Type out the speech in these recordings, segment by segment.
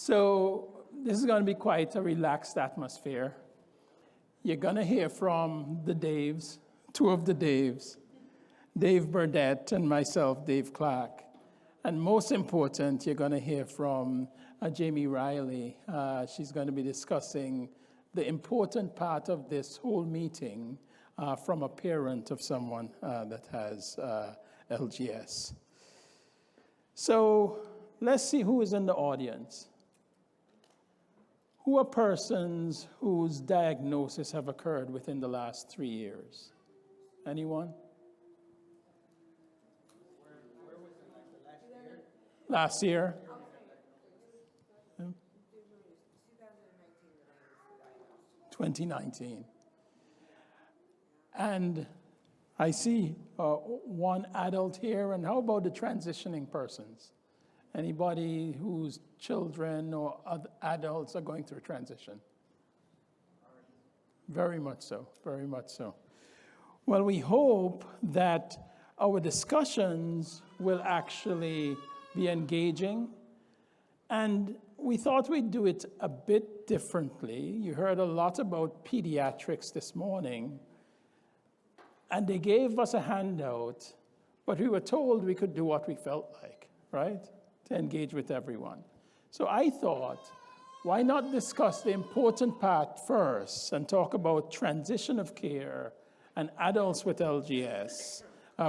So this is going to be quite a relaxed atmosphere. You're going to hear from the Daves, two of the Daves, Dave Burdett and myself, Dave Clark. And most important, you're going to hear from Jamie Riley. She's going to be discussing the important part of this whole meeting from a parent of someone that has LGS. So let's see who is in the audience. Who are persons whose diagnosis have occurred within the last 3 years? Anyone? Where was it, like the last year? Last year? Yeah. 2019. And I see one adult here, and how about the transitioning persons? Anybody whose children or other adults are going through transition? Very much so, very much so. Well, we hope that our discussions will actually be engaging, and we thought we'd do it a bit differently. You heard a lot about pediatrics this morning, and they gave us a handout, but we were told we could do what we felt like, right? To engage with everyone. So I thought, why not discuss the important part first and talk about transition of care and adults with LGS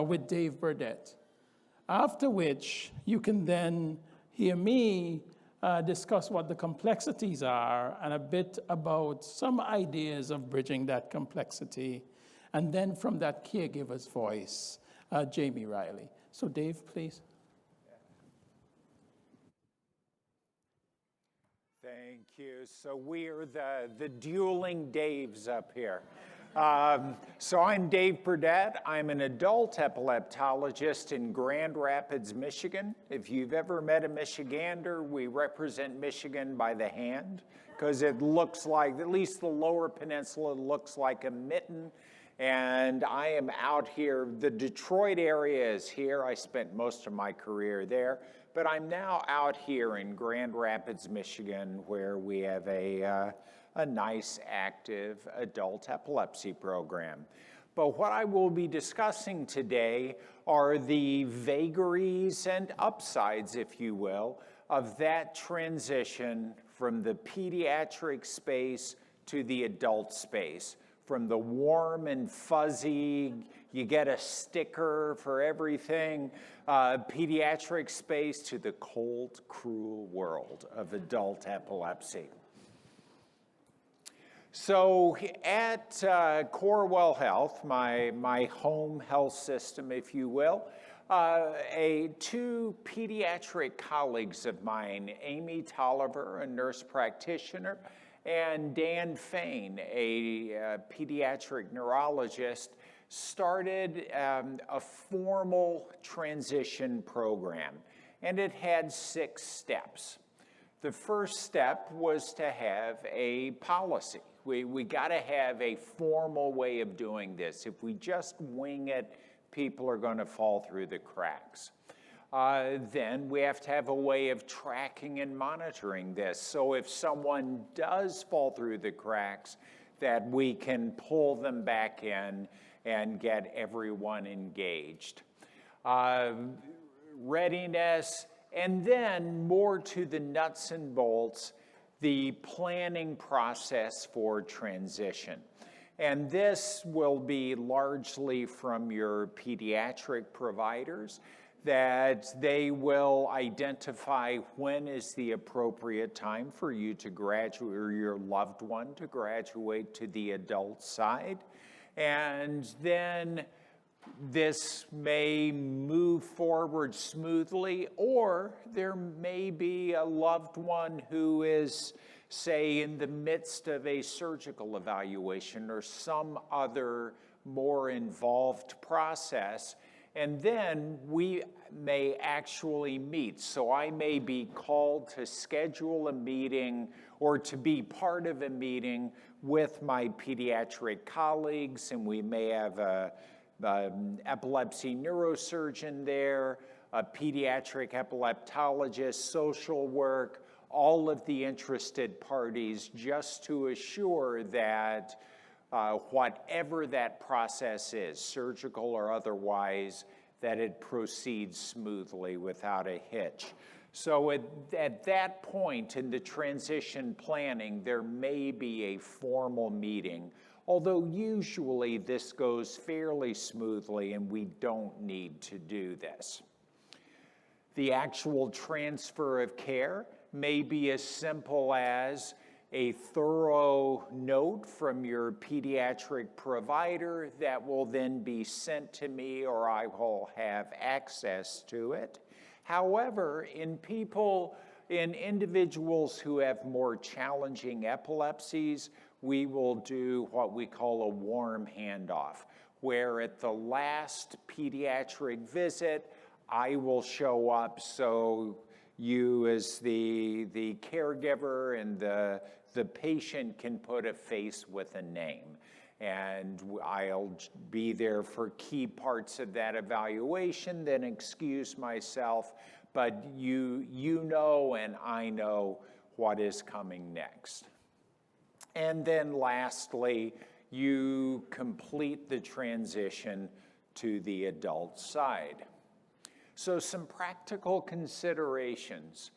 with Dave Burdett. After which, you can then hear me discuss what the complexities are and a bit about some ideas of bridging that complexity. And then from that caregiver's voice, Jamie Riley. So Dave, please. Thank you. So we're the dueling Daves up here. So I'm Dave Burdett. I'm an adult epileptologist in Grand Rapids, Michigan. If you've ever met a Michigander, we represent Michigan by the hand because it looks like, at least the lower peninsula looks like a mitten. And I am out here. The Detroit area is here. I spent most of my career there. But I'm now out here in Grand Rapids, Michigan, where we have a nice, active adult epilepsy program. But what I will be discussing today are the vagaries and upsides, if you will, of that transition from the pediatric space to the adult space. From the warm and fuzzy, you get a sticker for everything, pediatric space to the cold, cruel world of adult epilepsy. So at Corewell Health, my home health system, if you will, two pediatric colleagues of mine, Amy Tolliver, a nurse practitioner, and Dan Fain, a pediatric neurologist, started a formal transition program, and it had 6 steps. The first step was to have a policy. We got to have a formal way of doing this. If we just wing it, people are going to fall through the cracks. Then we have to have a way of tracking and monitoring this. So if someone does fall through the cracks, that we can pull them back in and get everyone engaged. Readiness, and then more to the nuts and bolts, the planning process for transition. And this will be largely from your pediatric providers, that they will identify when is the appropriate time for you to graduate or your loved one to graduate to the adult side. And then this may move forward smoothly, or there may be a loved one who is, say, in the midst of a surgical evaluation or some other more involved process. And then we may actually meet. So I may be called to schedule a meeting or to be part of a meeting with my pediatric colleagues, and we may have an epilepsy neurosurgeon there, a pediatric epileptologist, social work, all of the interested parties just to assure that whatever that process is, surgical or otherwise, that it proceeds smoothly without a hitch. So at that point in the transition planning, there may be a formal meeting, although usually this goes fairly smoothly and we don't need to do this. The actual transfer of care may be as simple as a thorough note from your pediatric provider that will then be sent to me, or I will have access to it. However, in individuals who have more challenging epilepsies, we will do what we call a warm handoff, where at the last pediatric visit, I will show up so you as the caregiver and the patient can put a face with a name. And I'll be there for key parts of that evaluation, then excuse myself, but you know and I know what is coming next. And then lastly, you complete the transition to the adult side. So some practical considerations.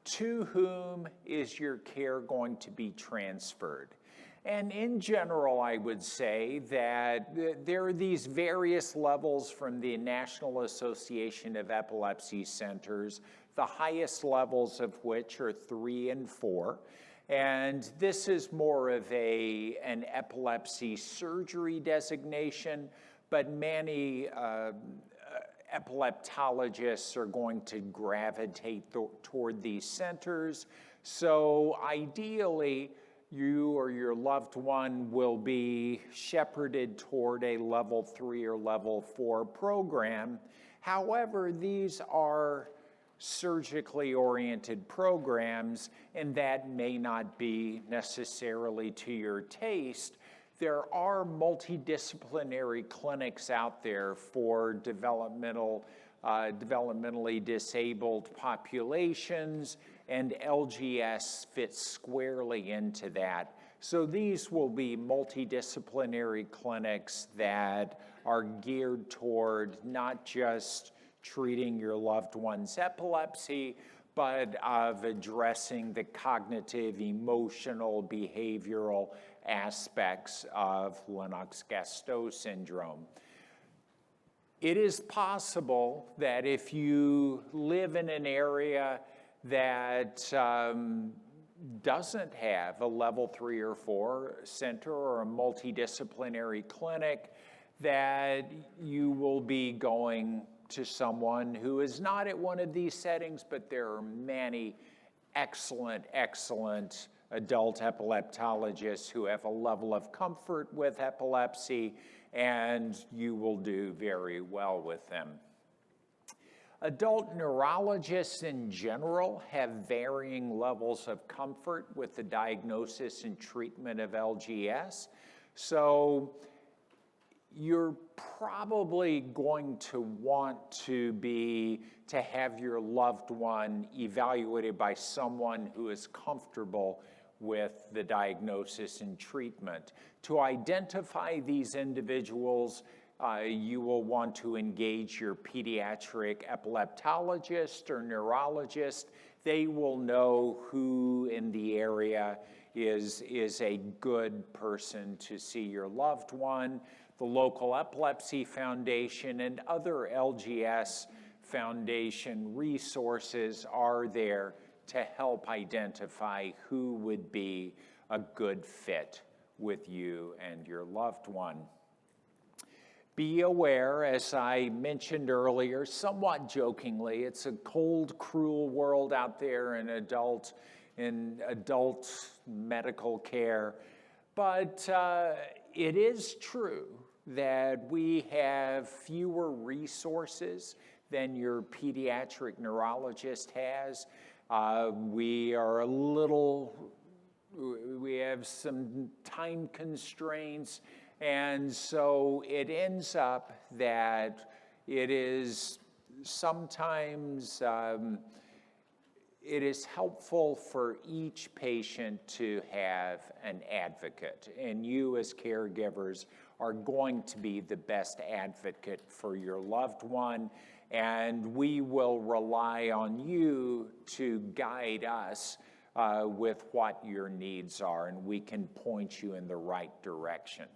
To whom is your care going to be transferred? And in general, I would say that there are these various levels from the National Association of Epilepsy Centers, the highest levels of which are 3 and 4. And this is more of an epilepsy surgery designation, but many epileptologists are going to gravitate toward these centers. So ideally, you or your loved one will be shepherded toward a level 3 or level 4 program. However, these are surgically oriented programs, and that may not be necessarily to your taste. There are multidisciplinary clinics out there for developmentally disabled populations, and LGS fits squarely into that. So these will be multidisciplinary clinics that are geared toward not just treating your loved one's epilepsy, but of addressing the cognitive, emotional, behavioral aspects of Lennox-Gastaut syndrome. It is possible that if you live in an area that doesn't have a level 3 or 4 center or a multidisciplinary clinic, that you will be going to someone who is not at one of these settings, but there are many excellent adult epileptologists who have a level of comfort with epilepsy, and you will do very well with them. Adult neurologists in general have varying levels of comfort with the diagnosis and treatment of LGS. So you're probably going to want to have your loved one evaluated by someone who is comfortable with the diagnosis and treatment. To identify these individuals, you will want to engage your pediatric epileptologist or neurologist. They will know who in the area is a good person to see your loved one. The local epilepsy foundation and other LGS foundation resources are there to help identify who would be a good fit with you and your loved one. Be aware, as I mentioned earlier, somewhat jokingly, it's a cold, cruel world out there in adult medical care. But it is true that we have fewer resources than your pediatric neurologist has. We have some time constraints, and so it ends up that it is sometimes it is helpful for each patient to have an advocate, and you as caregivers are going to be the best advocate for your loved one, and we will rely on you to guide us with what your needs are, and we can point you in the right direction.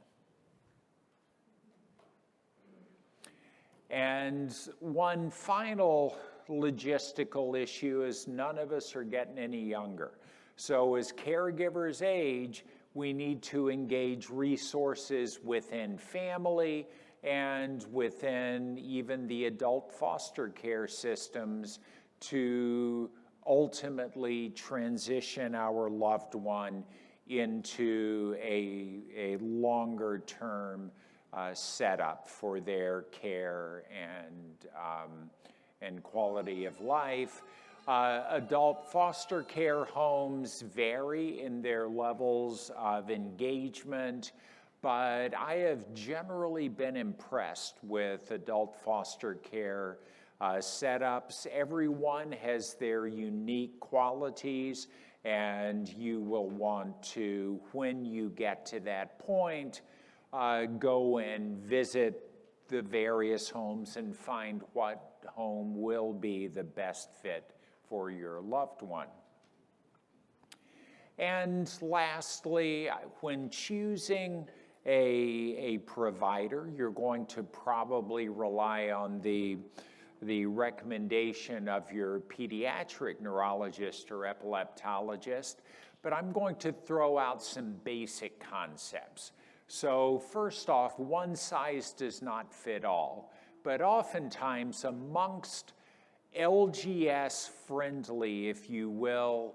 And one final logistical issue is none of us are getting any younger. So as caregivers age, we need to engage resources within family and within even the adult foster care systems to ultimately transition our loved one into a longer-term setup for their care and quality of life. Adult foster care homes vary in their levels of engagement, but I have generally been impressed with adult foster care setups. Everyone has their unique qualities, and you will want to, when you get to that point, go and visit the various homes and find what home will be the best fit for your loved one. And lastly, when choosing a provider, you're going to probably rely on the recommendation of your pediatric neurologist or epileptologist, but I'm going to throw out some basic concepts. So first off, one size does not fit all, but oftentimes amongst LGS-friendly, if you will,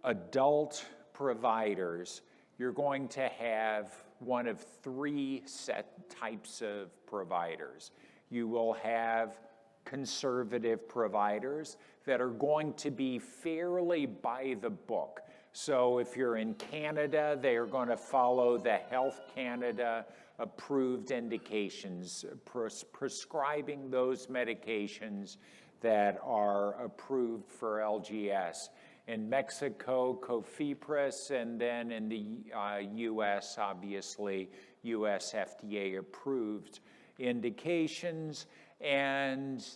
adult providers, you're going to have one of three set types of providers. You will have conservative providers that are going to be fairly by the book. So if you're in Canada, they are going to follow the Health Canada approved indications, prescribing those medications that are approved for LGS. In Mexico, COFEPRIS, and then in the US, obviously, US FDA approved indications, and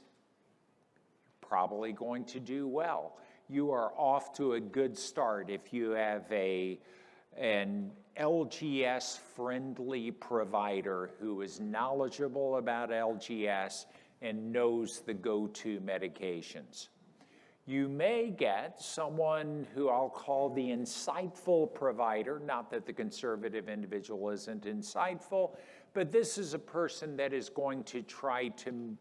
probably going to do well. You are off to a good start if you have an LGS-friendly provider who is knowledgeable about LGS and knows the go-to medications. You may get someone who I'll call the insightful provider, not that the conservative individual isn't insightful, but this is a person that is going to try to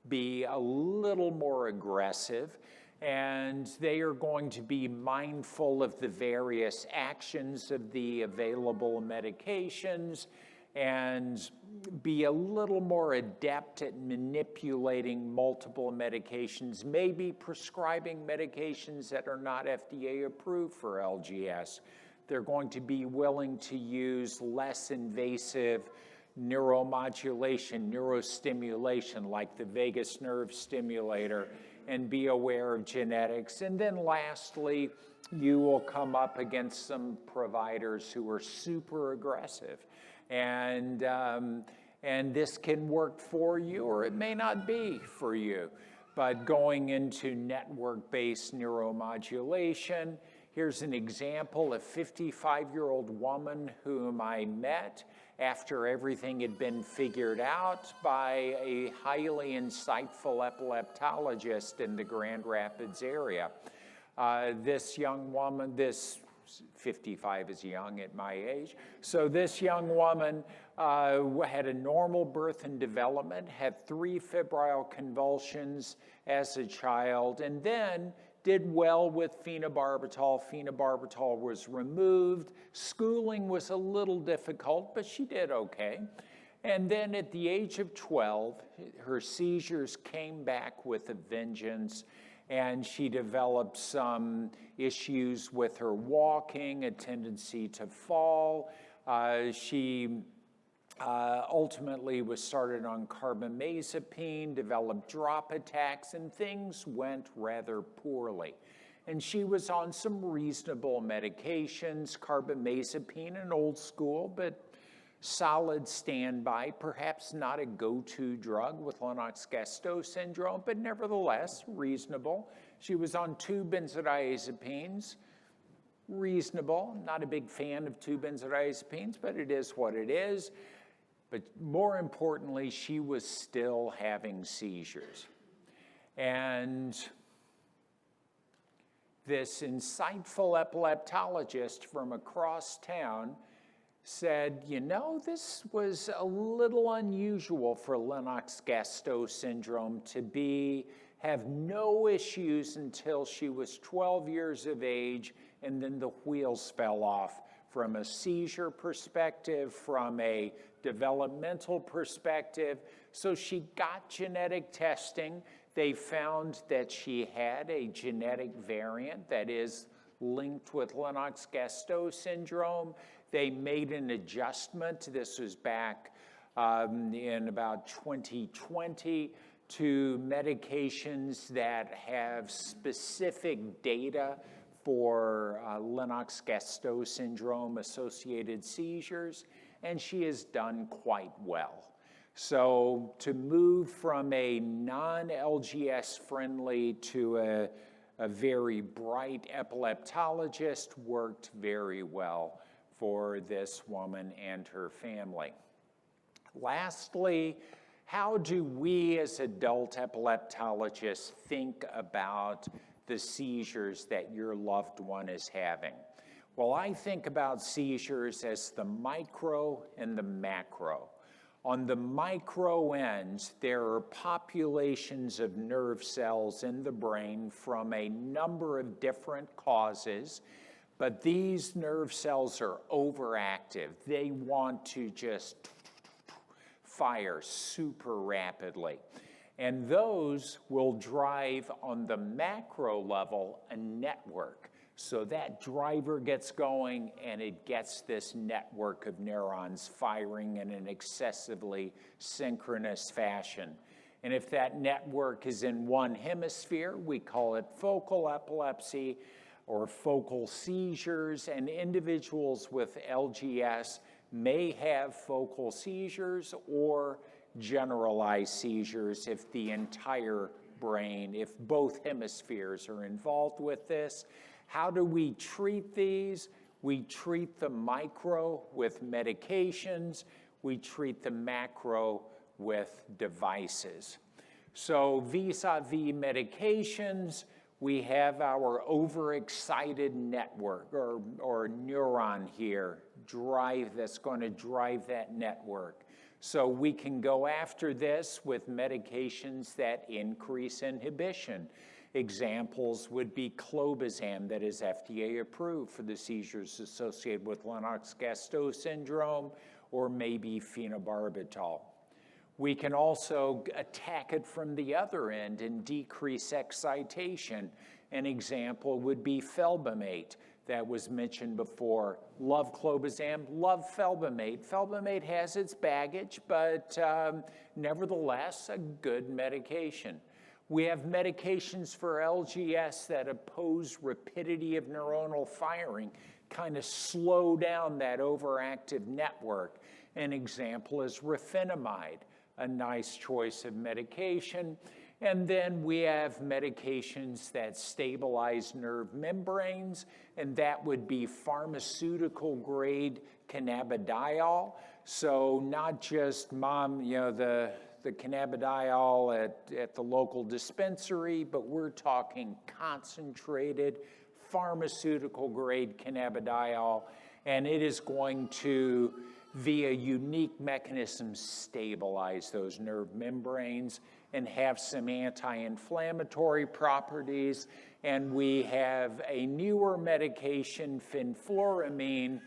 be a little more aggressive, and they are going to be mindful of the various actions of the available medications and be a little more adept at manipulating multiple medications, maybe prescribing medications that are not FDA approved for LGS. They're going to be willing to use less invasive neuromodulation, neurostimulation, like the vagus nerve stimulator, and be aware of genetics. And then lastly, you will come up against some providers who are super aggressive. And this can work for you, or it may not be for you. But going into network-based neuromodulation, here's an example, a 55-year-old woman whom I met after everything had been figured out by a highly insightful epileptologist in the Grand Rapids area. This young woman, 55 is young at my age. So this young woman had a normal birth and development, had 3 febrile convulsions as a child, and then did well with phenobarbital. Phenobarbital was removed. Schooling was a little difficult, but she did okay. And then at the age of 12, her seizures came back with a vengeance, and she developed some issues with her walking, a tendency to fall. She ultimately was started on carbamazepine, developed drop attacks, and things went rather poorly. And she was on some reasonable medications, carbamazepine, an old school, but solid standby, perhaps not a go-to drug with Lennox-Gastaut syndrome, but nevertheless reasonable. She was on 2 benzodiazepines, reasonable. Not a big fan of 2 benzodiazepines, but it is what it is. But more importantly, she was still having seizures. And this insightful epileptologist from across town said, you know, this was a little unusual for Lennox-Gastaut syndrome to have no issues until she was 12 years of age, and then the wheels fell off from a seizure perspective, from a developmental perspective. So she got genetic testing. They found that she had a genetic variant that is linked with Lennox-Gastaut syndrome. They made an adjustment. This was back in about 2020 to medications that have specific data for Lennox-Gastaut syndrome associated seizures, and she has done quite well. So to move from a non-LGS friendly to a very bright epileptologist worked very well for this woman and her family. Lastly, how do we as adult epileptologists think about the seizures that your loved one is having? Well, I think about seizures as the micro and the macro. On the micro end, there are populations of nerve cells in the brain from a number of different causes, but these nerve cells are overactive. They want to just fire super rapidly. And those will drive on the macro level a network. So that driver gets going and it gets this network of neurons firing in an excessively synchronous fashion. And if that network is in one hemisphere, we call it focal epilepsy or focal seizures, and individuals with LGS may have focal seizures or generalized seizures if the entire brain, if both hemispheres are involved with this. How do we treat these? We treat the micro with medications. We treat the macro with devices. So vis-a-vis medications, we have our overexcited network or neuron here that's going to drive that network. So we can go after this with medications that increase inhibition. Examples would be clobazam, that is FDA approved for the seizures associated with Lennox-Gastaut syndrome, or maybe phenobarbital. We can also attack it from the other end and decrease excitation. An example would be felbamate, that was mentioned before. Love clobazam, love felbamate. Felbamate has its baggage, but nevertheless, a good medication. We have medications for LGS that oppose rapidity of neuronal firing, kind of slow down that overactive network. An example is rufinamide, a nice choice of medication. And then we have medications that stabilize nerve membranes, and that would be pharmaceutical grade cannabidiol. So not just the cannabidiol at the local dispensary, but we're talking concentrated pharmaceutical grade cannabidiol, and it is going to, via unique mechanisms, stabilize those nerve membranes and have some anti-inflammatory properties. And we have a newer medication, fenfluramine,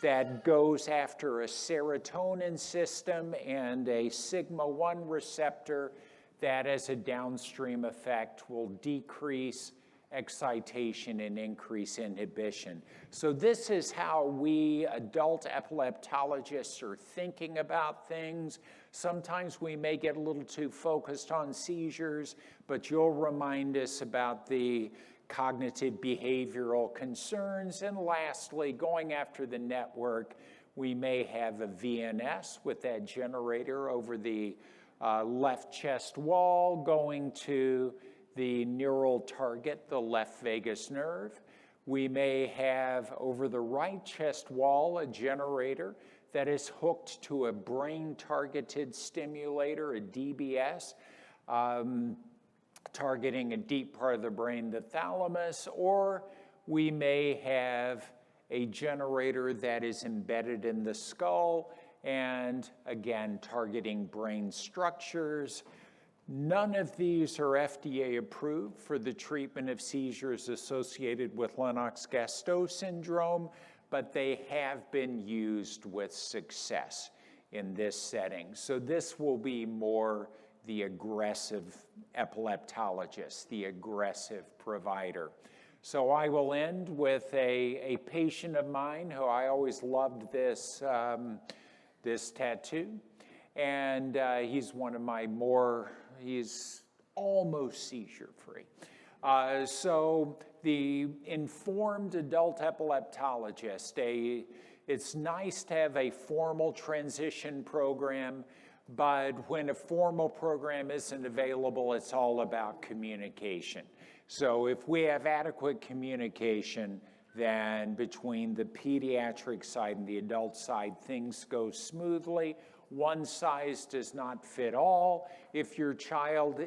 that goes after a serotonin system and a sigma-1 receptor that, as a downstream effect, will decrease excitation and increase inhibition. So this is how we adult epileptologists are thinking about things. Sometimes we may get a little too focused on seizures, but you'll remind us about the cognitive behavioral concerns. And lastly, going after the network, we may have a VNS with that generator over the left chest wall going to the neural target, the left vagus nerve. We may have over the right chest wall a generator that is hooked to a brain-targeted stimulator, a DBS, targeting a deep part of the brain, the thalamus, or we may have a generator that is embedded in the skull and, again, targeting brain structures. None of these are FDA approved for the treatment of seizures associated with Lennox-Gastaut syndrome, but they have been used with success in this setting. So this will be more the aggressive epileptologist, the aggressive provider. So I will end with a patient of mine who I always loved this, this tattoo. And he's one of my he's almost seizure-free. So the informed adult epileptologist, it's nice to have a formal transition program, but when a formal program isn't available, it's all about communication. So if we have adequate communication, then between the pediatric side and the adult side, things go smoothly. One size does not fit all. If your child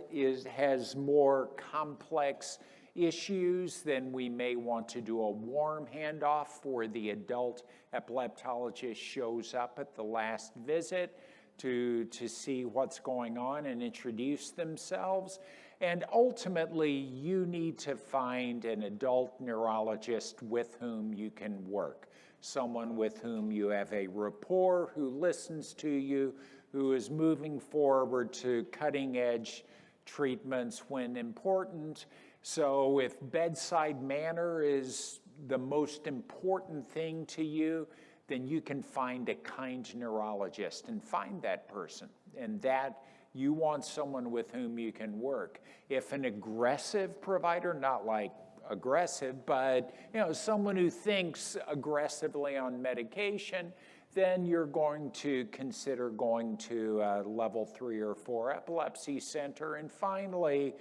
has more complex issues, then we may want to do a warm handoff for the adult epileptologist shows up at the last visit to see what's going on and introduce themselves. And ultimately, you need to find an adult neurologist with whom you can work, someone with whom you have a rapport, who listens to you, who is moving forward to cutting-edge treatments when important. So if bedside manner is the most important thing to you, then you can find a kind neurologist and find that person. And that you want someone with whom you can work. If an aggressive provider, not like aggressive, but someone who thinks aggressively on medication, then you're going to consider going to a level 3 or 4 epilepsy center. And finally,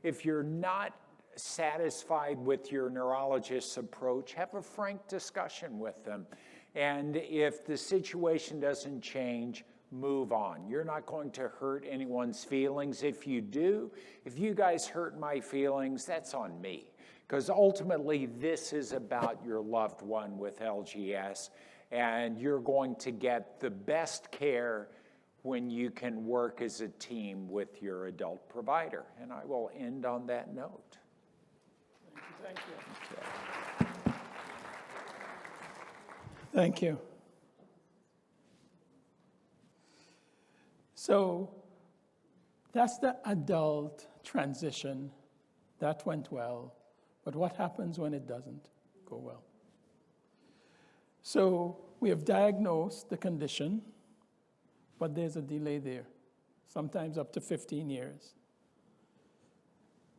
if you're not satisfied with your neurologist's approach, have a frank discussion with them. And if the situation doesn't change, move on. You're not going to hurt anyone's feelings. If you do, if you guys hurt my feelings, that's on me. Because ultimately, this is about your loved one with LGS, and you're going to get the best care when you can work as a team with your adult provider. And I will end on that note. Thank you. Thank you. So that's the adult transition. That went well. But what happens when it doesn't go well? So we have diagnosed the condition, but there's a delay there, sometimes up to 15 years.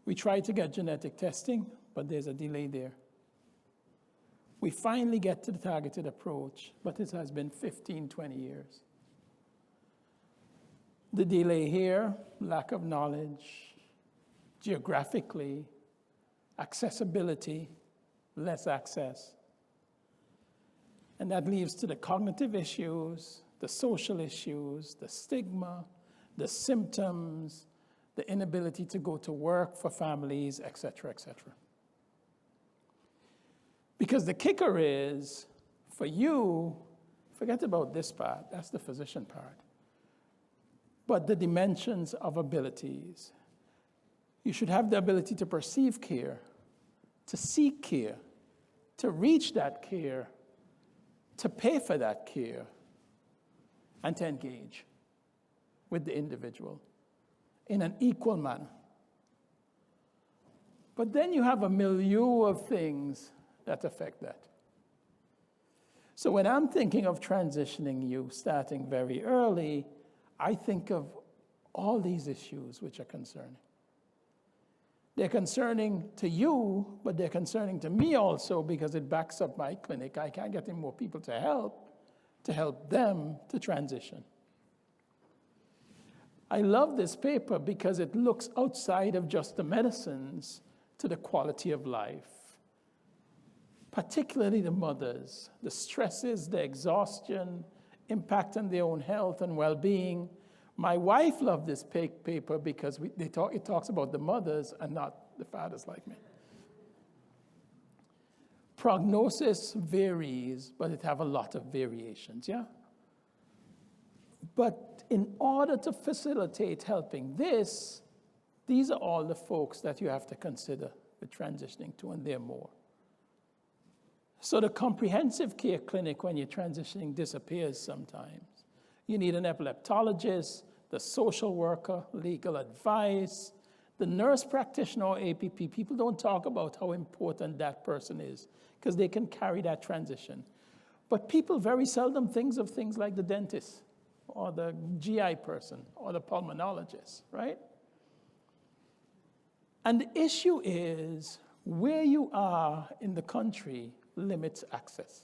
We try to get genetic testing, but there's a delay there. We finally get to the targeted approach, but it has been 15, 20 years. The delay here, lack of knowledge, geographically, accessibility, less access. And that leads to the cognitive issues, the social issues, the stigma, the symptoms, the inability to go to work for families, et cetera, et cetera. Because the kicker is, for you, forget about this part, that's the physician part. But the dimensions of abilities. You should have the ability to perceive care, to seek care, to reach that care, to pay for that care, and to engage with the individual in an equal manner. But then you have a milieu of things that affect that. So when I'm thinking of transitioning you starting very early, I think of all these issues which are concerning. They're concerning to you, but they're concerning to me also because it backs up my clinic. I can't get in more people to help them to transition. I love this paper because it looks outside of just the medicines to the quality of life, particularly the mothers, the stresses, the exhaustion, impact on their own health and well-being. My wife loved this paper because it talks about the mothers and not the fathers like me. Prognosis varies, but it have a lot of variations, yeah? But in order to facilitate helping this, these are all the folks that you have to consider with transitioning to, and there are more. So the comprehensive care clinic, when you're transitioning, disappears sometimes. You need an epileptologist, the social worker, legal advice, the nurse practitioner or APP. People don't talk about how important that person is because they can carry that transition. But people very seldom think of things like the dentist or the GI person or the pulmonologist, right? And the issue is where you are in the country limits access.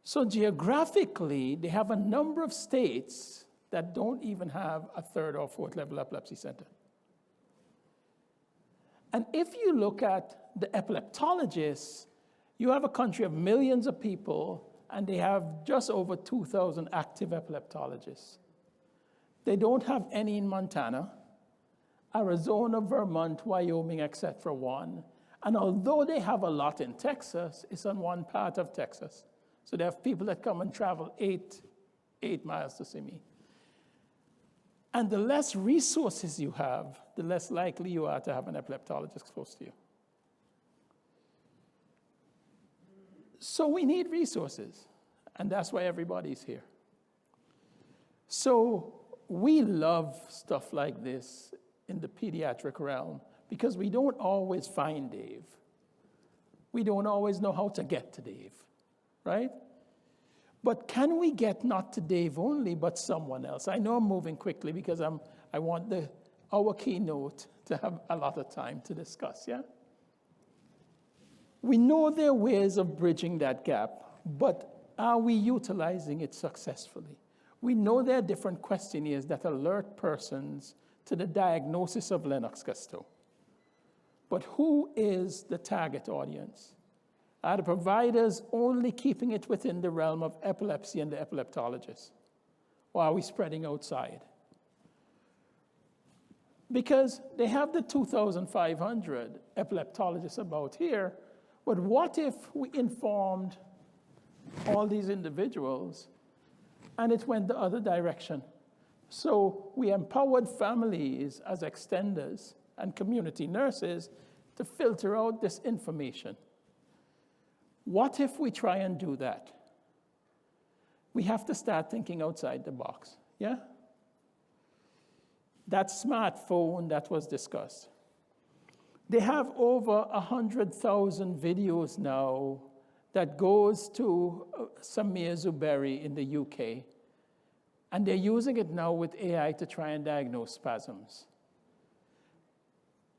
So geographically, they have a number of states that don't even have a third or fourth level epilepsy center. And if you look at the epileptologists, you have a country of millions of people, and they have just over 2,000 active epileptologists. They don't have any in Montana, Arizona, Vermont, Wyoming, except for one. And although they have a lot in Texas, it's on one part of Texas. So they have people that come and travel eight miles to see me. And the less resources you have, the less likely you are to have an epileptologist close to you. So we need resources, and that's why everybody's here. So we love stuff like this in the pediatric realm because we don't always find Dave. We don't always know how to get to Dave, right? But can we get not to Dave only, but someone else? I know I'm moving quickly because I want our keynote to have a lot of time to discuss, yeah? We know there are ways of bridging that gap, but are we utilizing it successfully? We know there are different questionnaires that alert persons to the diagnosis of Lennox-Gastaut. But who is the target audience? Are the providers only keeping it within the realm of epilepsy and the epileptologist? Or are we spreading outside? Because they have the 2,500 epileptologists about here, but what if we informed all these individuals and it went the other direction? So we empowered families as extenders and community nurses to filter out this information. What if we try and do that? We have to start thinking outside the box, yeah? That smartphone that was discussed. They have over 100,000 videos now that goes to Samir Zuberi in the UK. And they're using it now with AI to try and diagnose spasms.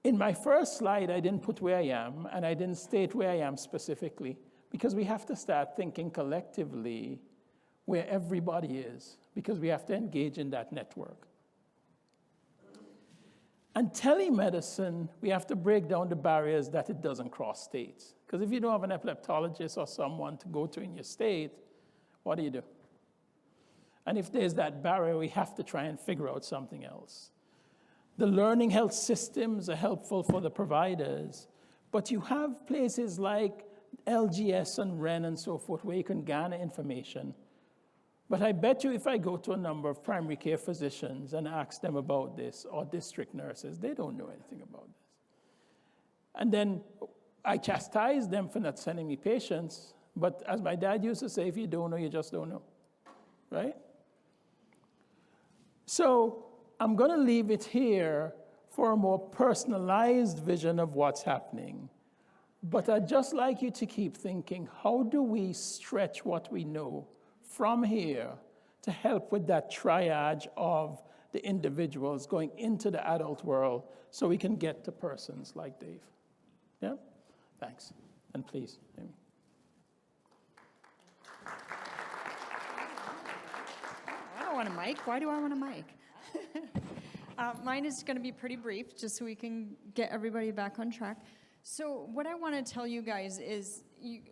In my first slide, I didn't put where I am, and I didn't state where I am specifically, because we have to start thinking collectively where everybody is, because we have to engage in that network. And telemedicine, we have to break down the barriers that it doesn't cross states. Because if you don't have an epileptologist or someone to go to in your state, what do you do? And if there's that barrier, we have to try and figure out something else. The learning health systems are helpful for the providers, but you have places like LGS and REN and so forth where you can garner information. But I bet you if I go to a number of primary care physicians and ask them about this, or district nurses, they don't know anything about this. And then I chastise them for not sending me patients, but as my dad used to say, if you don't know, you just don't know, right? So I'm going to leave it here for a more personalized vision of what's happening. But I'd just like you to keep thinking, how do we stretch what we know from here to help with that triage of the individuals going into the adult world so we can get to persons like Dave. Yeah? Thanks. And please, Amy. I don't want a mic. Why do I want a mic? Mine is going to be pretty brief, just so we can get everybody back on track. So what I want to tell you guys is,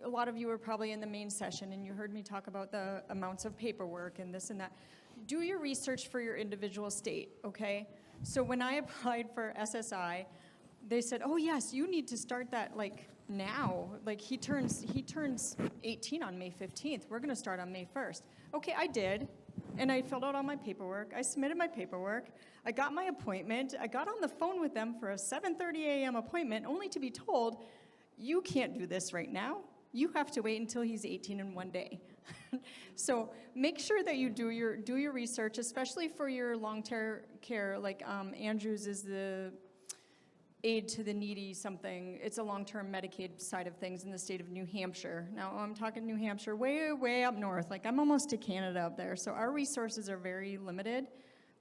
a lot of you were probably in the main session, and you heard me talk about the amounts of paperwork and this and that. Do your research for your individual state, okay? So when I applied for SSI, they said, oh yes, you need to start that like now. Like he turns 18 on May 15th. We're going to start on May 1st. Okay, I did. And I filled out all my paperwork. I submitted my paperwork. I got my appointment. I got on the phone with them for a 7:30 a.m. appointment, only to be told, you can't do this right now. You have to wait until he's 18 in 1 day. So make sure that you do your research, especially for your long-term care. Like Andrews is the aid to the needy something. It's a long-term Medicaid side of things in the state of New Hampshire. Now I'm talking New Hampshire, way, way up north. Like I'm almost to Canada up there. So our resources are very limited.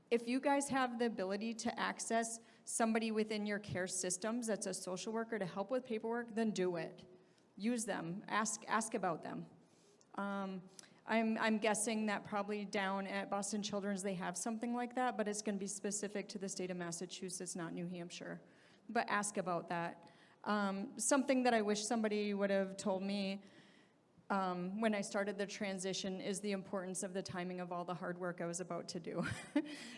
If you guys have the ability to access somebody within your care systems that's a social worker to help with paperwork, then do it. Use them. Ask about them. I'm guessing that probably down at Boston Children's they have something like that, but it's going to be specific to the state of Massachusetts, not New Hampshire. But ask about that. Something that I wish somebody would have told me when I started the transition is the importance of the timing of all the hard work I was about to do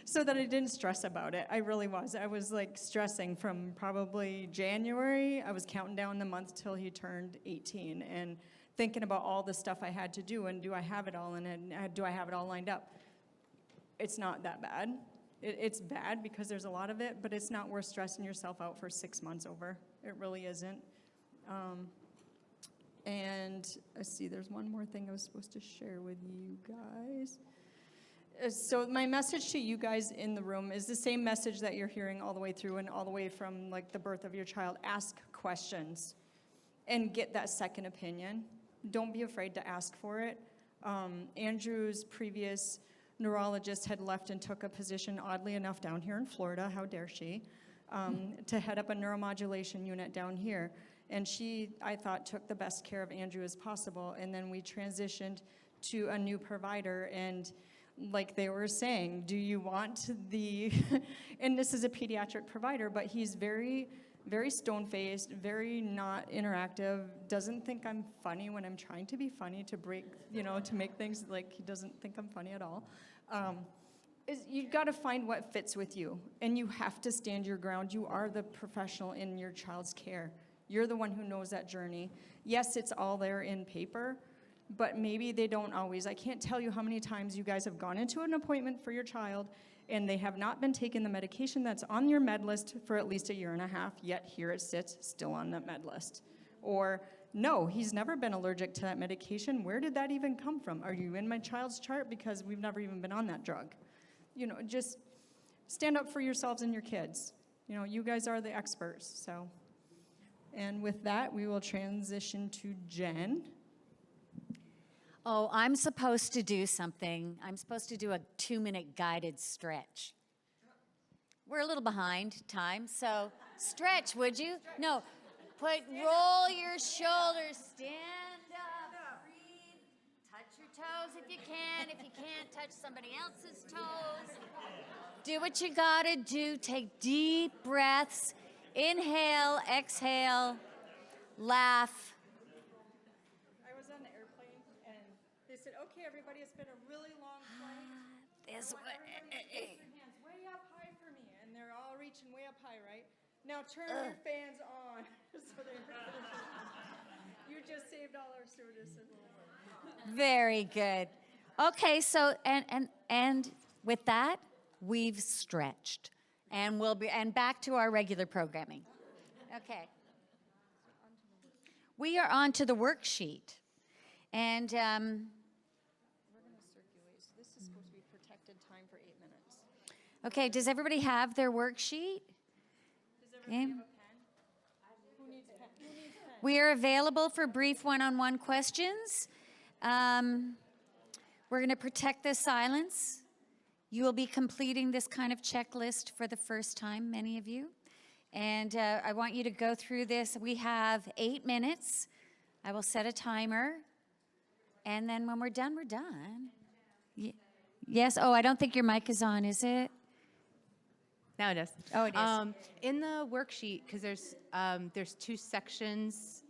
so that I didn't stress about it. I really was. I was like stressing from probably January. I was counting down the month till he turned 18 and thinking about all the stuff I had to do and do I have it all and do I have it all lined up? It's not that bad. It's bad because there's a lot of it, but it's not worth stressing yourself out for 6 months over. It really isn't. And let's see, there's one more thing I was supposed to share with you guys. So my message to you guys in the room is the same message that you're hearing all the way through and all the way from like the birth of your child. Ask questions and get that second opinion. Don't be afraid to ask for it. Andrew's previous neurologist had left and took a position, oddly enough, down here in Florida, how dare she, to head up a neuromodulation unit down here. And she, I thought, took the best care of Andrew as possible. And then we transitioned to a new provider. And like they were saying, do you want the, and this is a pediatric provider, but he's very, very stone-faced, very not interactive, doesn't think I'm funny when I'm trying to be funny to break, to make things like he doesn't think I'm funny at all. You've got to find what fits with you, and you have to stand your ground. You are the professional in your child's care. You're the one who knows that journey. Yes, it's all there in paper, but maybe they don't always. I can't tell you how many times you guys have gone into an appointment for your child and they have not been taking the medication that's on your med list for at least 1.5 years, yet here it sits still on the med list. Or, no, he's never been allergic to that medication. Where did that even come from? Are you in my child's chart? Because we've never even been on that drug. Just stand up for yourselves and your kids. You guys are the experts, so. And with that, we will transition to Jen. Oh, I'm supposed to do something. I'm supposed to do a 2-minute guided stretch. We're a little behind time, so stretch, would you? No, roll your shoulders, stand up, breathe, touch your toes if you can. If you can't, touch somebody else's toes. Do what you gotta do. Take deep breaths. Inhale, exhale, laugh. I was on the airplane, and they said, okay, everybody, it's been a really long flight. This way. Raise your hands way up high for me, and they're all reaching way up high, right? Now turn your fans on. So you just saved all our stewardesses. Very good. Okay, so and with that, we've stretched. And we'll be back to our regular programming. Okay. We are on to the worksheet. And We're going to circulate. So this is supposed to be protected time for 8 minutes. okay, does everybody have their worksheet? Does everybody have a pen? Who needs pen? We are available for brief one-on-one questions. We're going to protect the silence You will be completing this kind of checklist for the first time, many of you. And I want you to go through this. We have 8 minutes. I will set a timer. And then when we're done, we're done. Yes? Oh, I don't think your mic is on, is it? Now it is. Oh, it is. In the worksheet, because there's 2 sections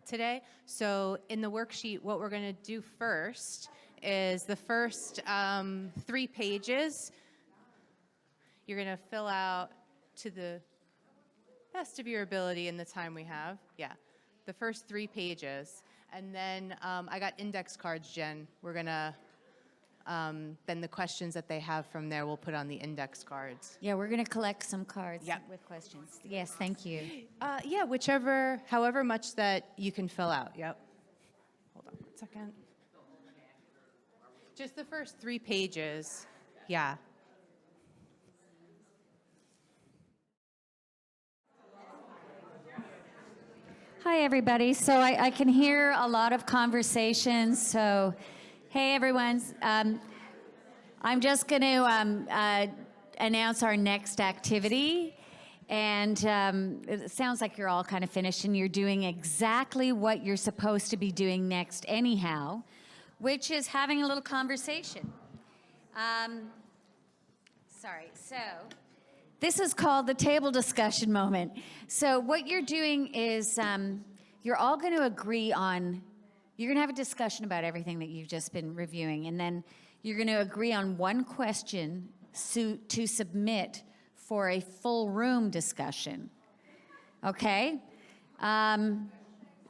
today. So in the worksheet, what we're going to do first is the first 3 pages. You're going to fill out to the best of your ability in the time we have. Yeah, the first 3 pages. And then I got index cards, Jen. We're going to, then the questions that they have from there, we'll put on the index cards. Yeah, we're going to collect some cards Yep. with questions. Yes, thank you. Yeah, however much that you can fill out. Yep. Hold on 1 second. Just the first 3 pages. Yeah. Hi, everybody. So I can hear a lot of conversations. So, hey, everyone. I'm just going to announce our next activity. And it sounds like you're all kind of finished and you're doing exactly what you're supposed to be doing next anyhow, which is having a little conversation. So this is called the table discussion moment. So what you're doing is you're all going to agree on, you're going to have a discussion about everything that you've just been reviewing, and then you're going to agree on one question to submit for a full room discussion. Okay?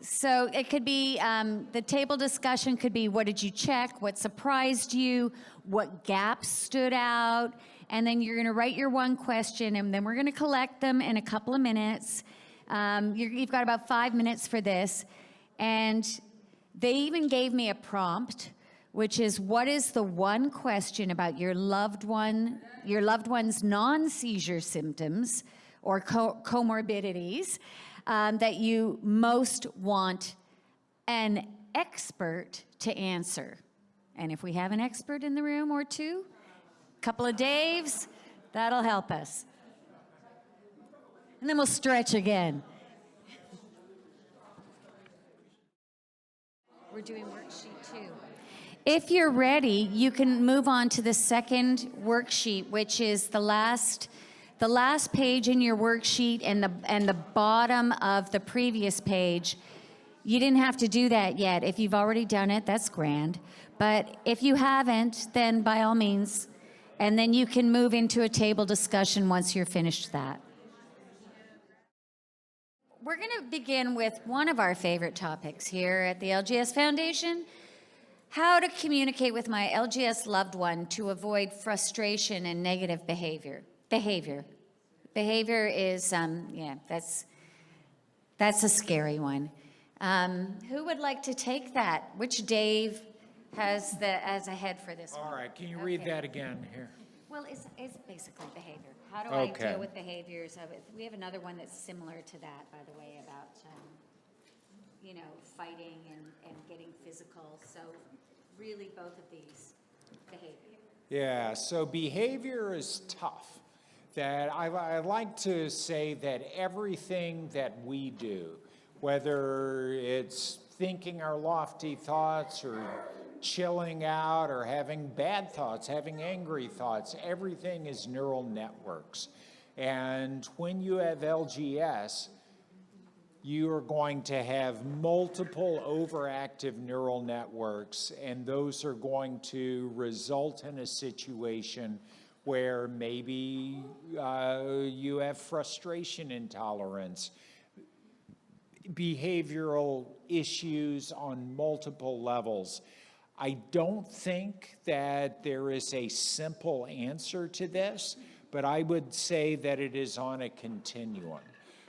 So it could be, the table discussion could be, what did you check? What surprised you? What gaps stood out? And then you're going to write your one question, and then we're going to collect them in a couple of minutes. You've got about 5 minutes for this. And they even gave me a prompt, which is, what is the one question about your loved one's non-seizure symptoms or comorbidities that you most want an expert to answer? And if we have an expert in the room or two, a couple of Daves, that'll help us. And then we'll stretch again. We're doing worksheet 2. If you're ready, you can move on to the second worksheet, which is the last page in your worksheet and the bottom of the previous page. You didn't have to do that yet. If you've already done it, that's grand. But if you haven't, then by all means, and then you can move into a table discussion once you're finished that. We're going to begin with one of our favorite topics here at the LGS Foundation: how to communicate with my LGS loved one to avoid frustration and negative behavior. Behavior is, that's a scary one. Who would like to take that? Which Dave has as a head for this one? All right, can you read that again here? Well, it's basically behavior. How do I Okay. deal with behaviors of it? We have another one that's similar to that, by the way, about, fighting and getting physical. So really both of these, behavior. Yeah, so behavior is tough. That I like to say that everything that we do, whether it's thinking our lofty thoughts or chilling out or having bad thoughts, having angry thoughts, everything is neural networks. And when you have LGS, you are going to have multiple overactive neural networks, and those are going to result in a situation where maybe you have frustration intolerance, behavioral issues on multiple levels. I don't think that there is a simple answer to this, but I would say that it is on a continuum.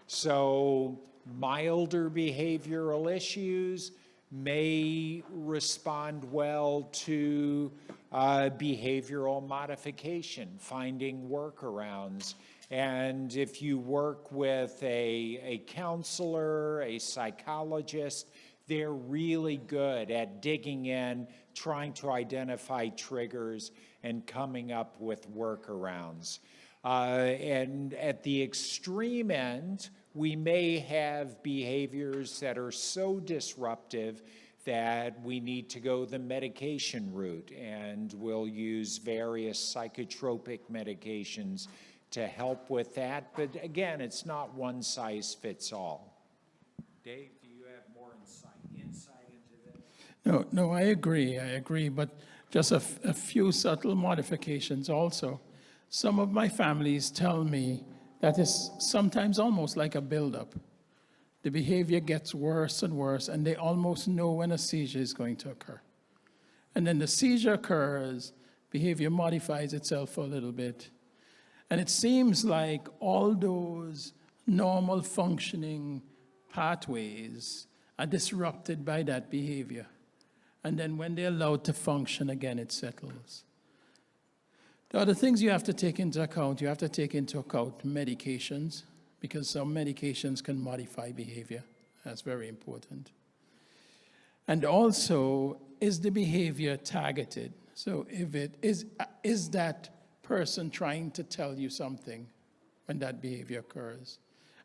So milder behavioral issues may respond well to behavioral modification, finding workarounds. And if you work with a counselor, a psychologist, they're really good at digging in, trying to identify triggers, and coming up with workarounds. And at the extreme end, we may have behaviors that are so disruptive that we need to go the medication route, and we'll use various psychotropic medications to help with that. But again, it's not one size fits all. Dave, do you have more insight into this? No, I agree, but just a few subtle modifications also. Some of my families tell me that it's sometimes almost like a buildup. The behavior gets worse and worse, and they almost know when a seizure is going to occur. And then the seizure occurs, behavior modifies itself for a little bit, and it seems like all those normal functioning pathways are disrupted by that behavior. And then when they're allowed to function again, it settles. The other things you have to take into account, medications, because some medications can modify behavior. That's very important. And also, is the behavior targeted? So if it is that person trying to tell you something when that behavior occurs?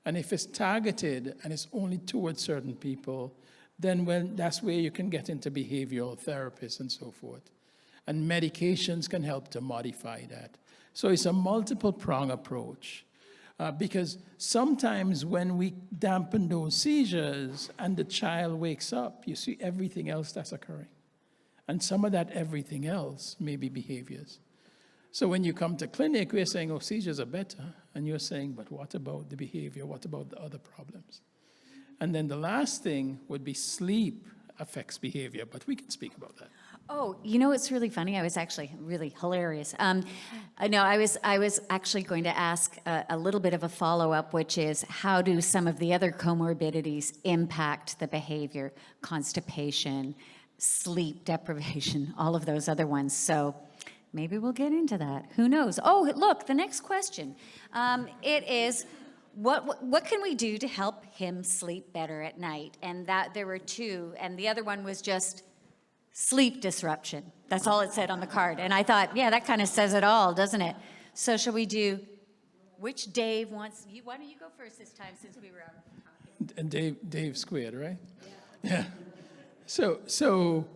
And if it's targeted and it's only towards certain people, then that's where you can get into behavioral therapists and so forth. And medications can help to modify that. So it's a multiple prong approach. Because sometimes when we dampen those seizures and the child wakes up, you see everything else that's occurring. And some of that everything else may be behaviors. So when you come to clinic, we're saying, oh, seizures are better. And you're saying, but what about the behavior? What about the other problems? And then the last thing would be sleep affects behavior, but we can speak about that. Oh, you know what's really funny? I was actually really hilarious. I was actually going to ask a little bit of a follow-up, which is how do some of the other comorbidities impact the behavior? Constipation, sleep deprivation, all of those other ones. So maybe we'll get into that. Who knows? Oh, look, the next question. It is, what can we do to help him sleep better at night? And that there were two, and the other one was just sleep disruption. That's all it said on the card. And I thought, yeah, that kind of says it all, doesn't it? So shall we do, which Dave wants, why don't you go first this time since we were talking? And Dave squared, right? Yeah. So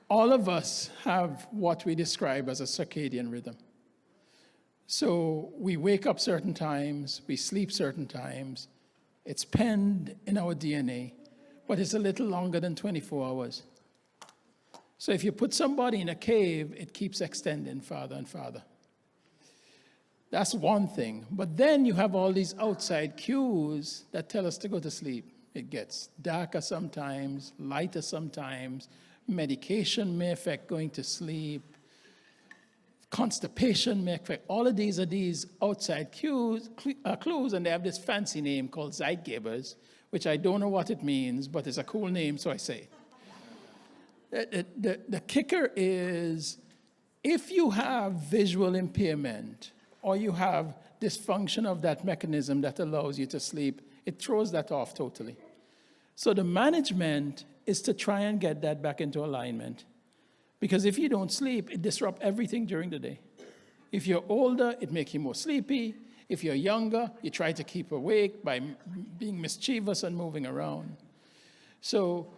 all of us have what we describe as a circadian rhythm. So we wake up certain times, we sleep certain times. It's penned in our DNA, but it's a little longer than 24 hours. So if you put somebody in a cave, it keeps extending farther and farther. That's one thing. But then you have all these outside cues that tell us to go to sleep. It gets darker sometimes, lighter sometimes. Medication may affect going to sleep. Constipation may affect. All of these are these outside clues, and they have this fancy name called Zeitgebers, which I don't know what it means, but it's a cool name, so I say it. The kicker is, if you have visual impairment or you have dysfunction of that mechanism that allows you to sleep, it throws that off totally. So the management is to try and get that back into alignment. Because if you don't sleep, it disrupts everything during the day. If you're older, it makes you more sleepy. If you're younger, you try to keep awake by being mischievous and moving around. So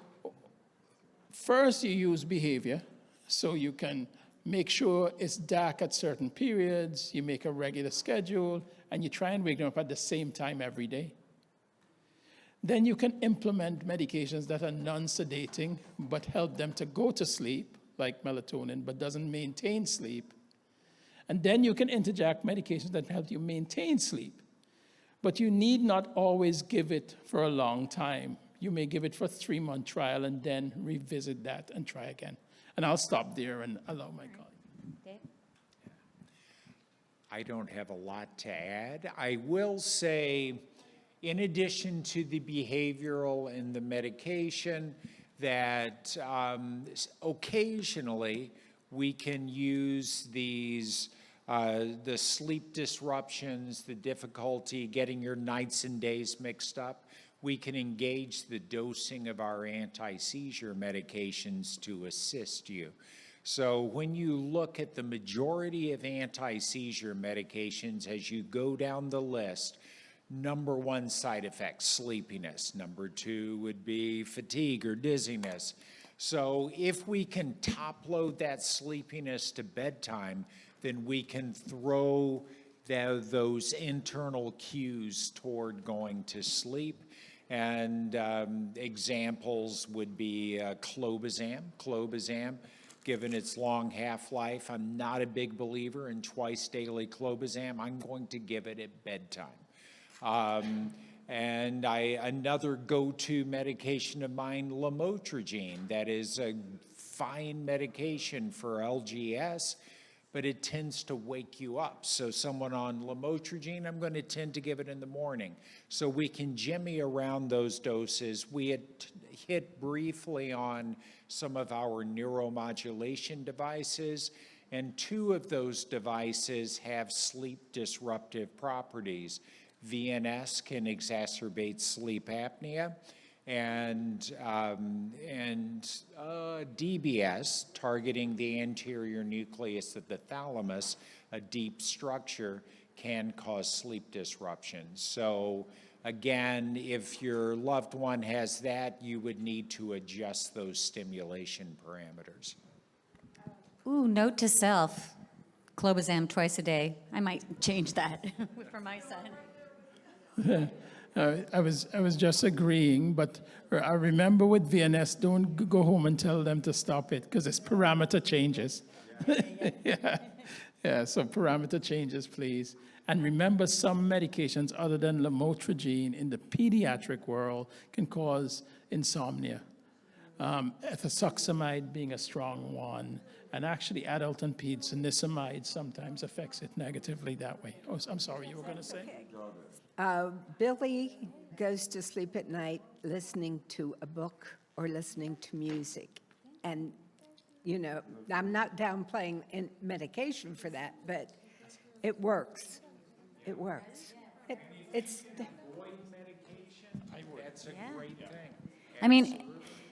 first you use behavior, so you can make sure it's dark at certain periods, you make a regular schedule, and you try and wake them up at the same time every day. Then you can implement medications that are non-sedating, but help them to go to sleep, like melatonin, but doesn't maintain sleep. And then you can interject medications that help you maintain sleep. But you need not always give it for a long time. You may give it for a 3-month trial and then revisit that and try again. And I'll stop there and allow my colleague. Dave? I don't have a lot to add. I will say, in addition to the behavioral and the medication, that occasionally we can use these, the sleep disruptions, the difficulty getting your nights and days mixed up. We can engage the dosing of our anti-seizure medications to assist you. So when you look at the majority of anti-seizure medications, as you go down the list, number one side effect, sleepiness. Number two would be fatigue or dizziness. So if we can top load that sleepiness to bedtime, then we can throw those internal cues toward going to sleep. And examples would be clobazam. Clobazam, given its long half-life, I'm not a big believer in twice daily clobazam. I'm going to give it at bedtime. And another go-to medication of mine, lamotrigine, that is a fine medication for LGS, but it tends to wake you up. So someone on lamotrigine, I'm going to tend to give it in the morning. So we can jimmy around those doses. We had hit briefly on some of our neuromodulation devices, and 2 of those devices have sleep disruptive properties. VNS can exacerbate sleep apnea, and DBS, targeting the anterior nucleus of the thalamus, a deep structure, can cause sleep disruptions. So again, if your loved one has that, you would need to adjust those stimulation parameters. Ooh, note to self, clobazam twice a day. I might change that for my son. I was just agreeing, but I remember with VNS, don't go home and tell them to stop it because it's parameter changes. Yeah, so parameter changes, please. And remember, some medications other than lamotrigine in the pediatric world can cause insomnia. Ethosuximide being a strong one, and actually adult and peds niacinamide sometimes affects it negatively that way. Oh, I'm sorry, you were going to say? Billy goes to sleep at night listening to a book or listening to music. And, you know, I'm not downplaying medication for that, but it works. It works. It's That's a great thing. I mean,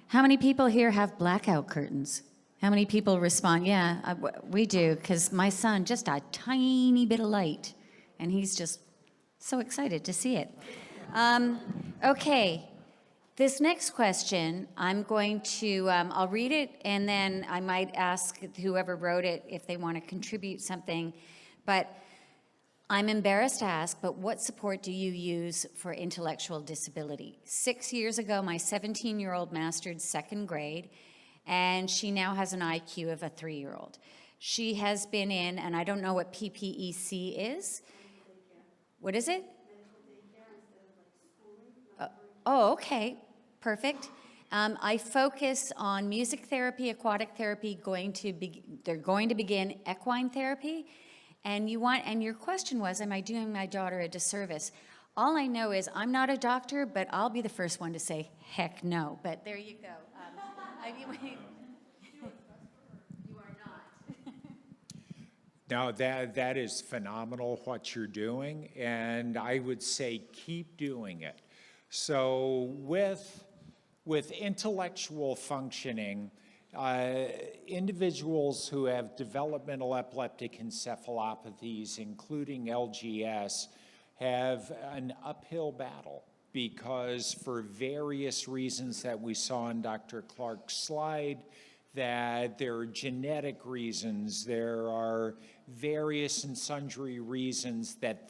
how many people here have blackout curtains? How many people respond? Yeah, we do, because my son, just a tiny bit of light, and he's just so excited to see it. Okay, this next question, I'm going to, I'll read it, and then I might ask whoever wrote it if they want to contribute something. But I'm embarrassed to ask, but what support do you use for intellectual disability? 6 years ago, my 17-year-old mastered 2nd grade, and she now has an IQ of a 3-year-old. She has been in, and I don't know what PPEC is. What is it? Oh, okay, perfect. I focus on music therapy, aquatic therapy, they're going to begin equine therapy. And your question was, am I doing my daughter a disservice? All I know is I'm not a doctor, but I'll be the first one to say, heck no. But there you go. You are not. Now, that is phenomenal what you're doing, and I would say keep doing it. So with intellectual functioning, individuals who have developmental epileptic encephalopathies, including LGS, have an uphill battle because for various reasons that we saw in Dr. Clark's slide, that there are genetic reasons, there are various and sundry reasons that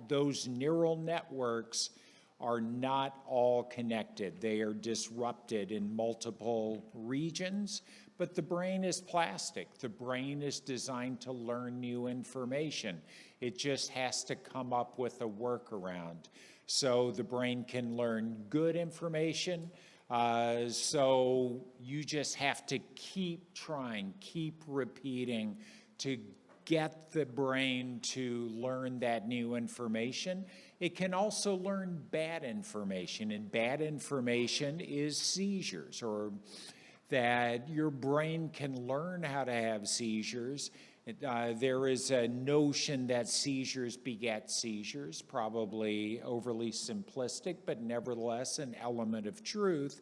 those neural networks are not all connected. They are disrupted in multiple regions, but the brain is plastic. The brain is designed to learn new information. It just has to come up with a workaround. So the brain can learn good information. So you just have to keep trying, keep repeating to get the brain to learn that new information. It can also learn bad information, and bad information is seizures, or that your brain can learn how to have seizures, There is a notion that seizures beget seizures, probably overly simplistic, but nevertheless an element of truth.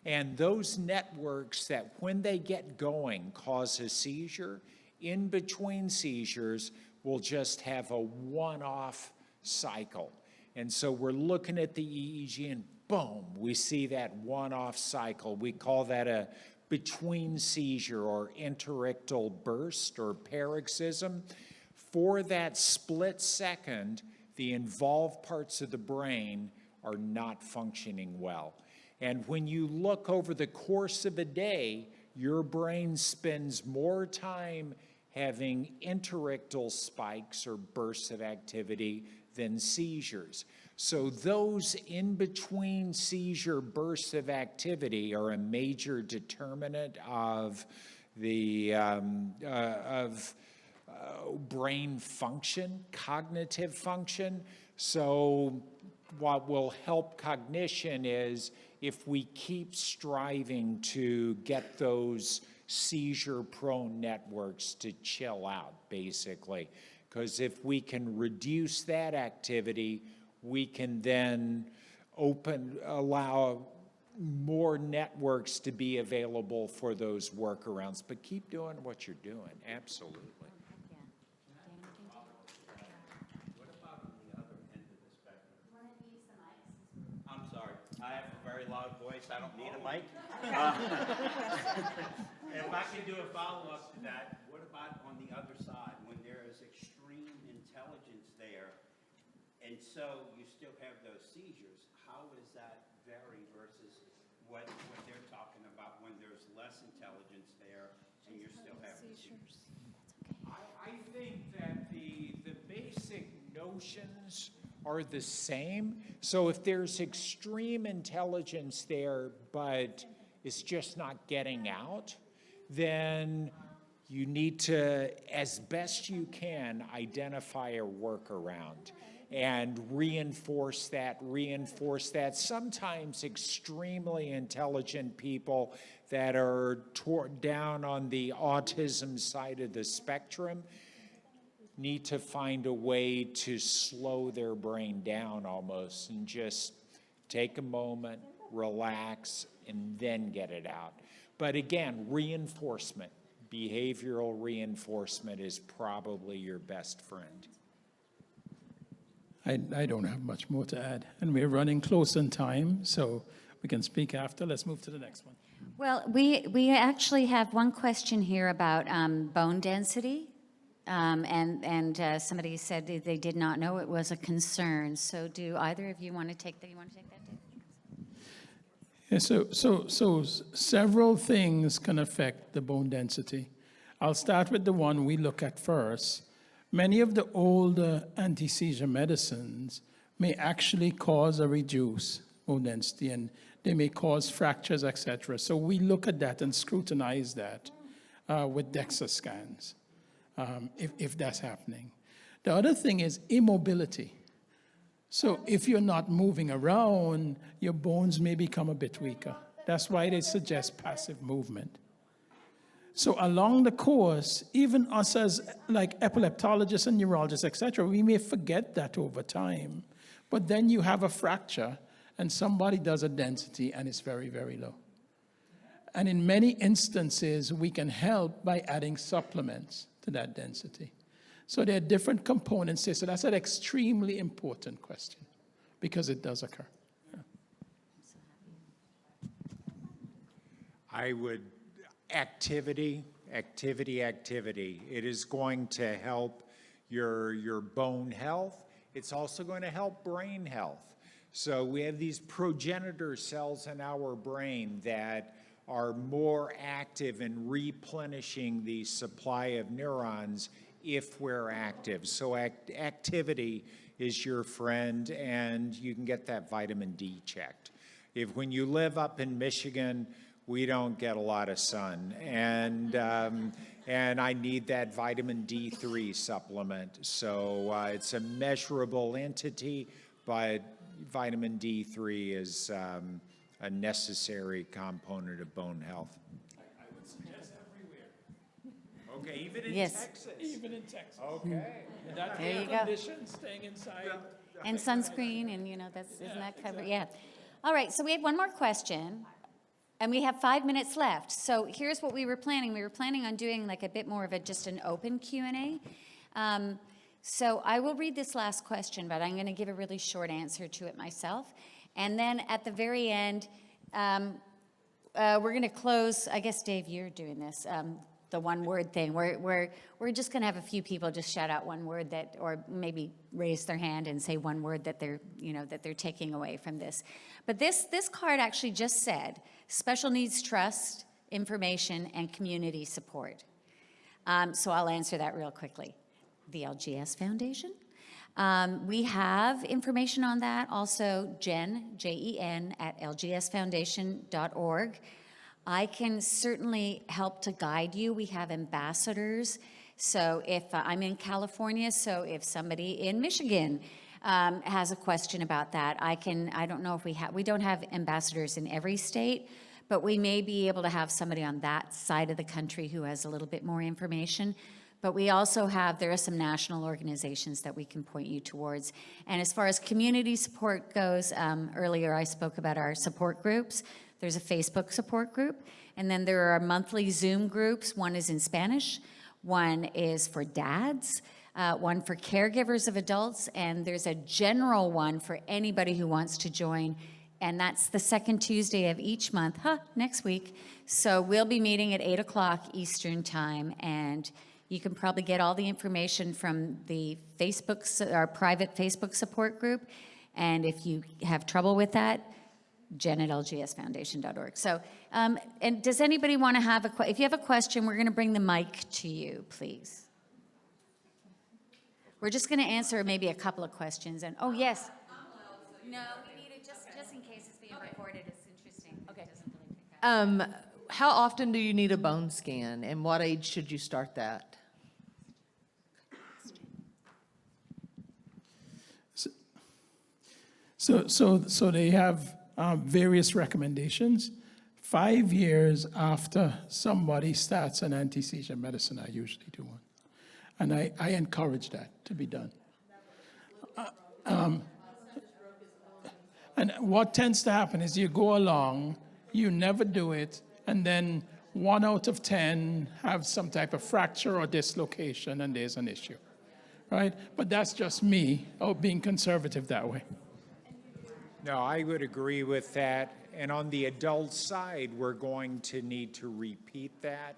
And those networks that, when they get going, cause a seizure, in between seizures will just have a one-off cycle. And so we're looking at the EEG and boom, we see that one-off cycle. We call that a between seizure or interictal burst or paroxysm. For that split second, the involved parts of the brain are not functioning well. And when you look over the course of a day, your brain spends more time having interictal spikes or bursts of activity than seizures. So those in-between seizure bursts of activity are a major determinant of the brain function, cognitive function. So what will help cognition is if we keep striving to get those seizure-prone networks to chill out, basically. Because if we can reduce that activity, we can then allow more networks to be available for those workarounds. But keep doing what you're doing, absolutely. What about on the other end of the spectrum? I'm sorry, I have a very loud voice, I don't need a mic. If I can do a follow-up to that, what about on the other side, when there is extreme intelligence there, and so you still have those seizures? How does that vary versus what they're talking about when there's less intelligence there and you're still having seizures? I think that the basic notions are the same. So if there's extreme intelligence there, but it's just not getting out, then you need to, as best you can, identify a workaround and reinforce that. Sometimes extremely intelligent people that are down on the autism side of the spectrum need to find a way to slow their brain down almost and just take a moment, relax, and then get it out. But again, reinforcement, behavioral reinforcement is probably your best friend. I don't have much more to add. And we're running close on time, so we can speak after. Let's move to the next one. Well, we actually have one question here about bone density. And somebody said they did not know it was a concern. So do either of you want to take that? You want to take that, Dave? Yeah, so several things can affect the bone density. I'll start with the one we look at first. Many of the older anti-seizure medicines may actually cause or reduce bone density, and they may cause fractures, etc. So we look at that and scrutinize that with DEXA scans, if that's happening. The other thing is immobility. So if you're not moving around, your bones may become a bit weaker. That's why they suggest passive movement. So along the course, even us as like epileptologists and neurologists, etc., we may forget that over time. But then you have a fracture and somebody does a density and it's very, very low. And in many instances, we can help by adding supplements to that density. So there are different components here. So that's an extremely important question because it does occur. Yeah. I would, activity. It is going to help your bone health. It's also going to help brain health. So we have these progenitor cells in our brain that are more active in replenishing the supply of neurons if we're active. So activity is your friend, and you can get that vitamin D checked. When you live up in Michigan, we don't get a lot of sun, and I need that vitamin D3 supplement. So it's a measurable entity, but vitamin D3 is a necessary component of bone health. I would suggest everywhere. Okay, even in Yes. Texas? Even in Texas. Okay. That There air you go. condition, staying inside. And sunscreen, and isn't that covered? Yeah. All right, so we have one more question, and we have 5 minutes left. So here's what we were planning. We were planning on doing like a bit more of just an open Q&A. So I will read this last question, but I'm going to give a really short answer to it myself. And then at the very end, we're going to close. I guess, Dave, you're doing this. The one word thing. We're just going to have a few people just shout out one word or maybe raise their hand and say one word that they're taking away from this. But this card actually just said special needs trust, information, and community support. So I'll answer that real quickly. The LGS Foundation. We have information on that. Also, Jen, Jen, at lgsfoundation.org. I can certainly help to guide you. We have ambassadors. So if I'm in California, so if somebody in Michigan has a question about that, I don't know if we don't have ambassadors in every state, but we may be able to have somebody on that side of the country who has a little bit more information. But we also there are some national organizations that we can point you towards. And as far as community support goes, earlier I spoke about our support groups. There's a Facebook support group, and then there are monthly Zoom groups. One is in Spanish, one is for dads, one for caregivers of adults, and there's a general one for anybody who wants to join, and that's the second Tuesday of each month, next week. So we'll be meeting at 8 o'clock Eastern time, and you can probably get all the information from the our private Facebook support group, and if you have trouble with that, Jen at lgsfoundation.org. So, and does anybody want to have if you have a question, we're going to bring the mic to you, please. We're just going to answer maybe a couple of questions. And oh, yes. No, we need it just in case it's being recorded. It's interesting. Okay. It doesn't really take that. How often do you need a bone scan, and what age should you start that? So they have various recommendations. 5 years after somebody starts an anti-seizure medicine, I usually do one. And I encourage that to be done. And what tends to happen is you go along, you never do it, and then 1 out of 10 have some type of fracture or dislocation, and there's an issue, right? But that's just me being conservative that way. No, I would agree with that. And on the adult side, we're going to need to repeat that.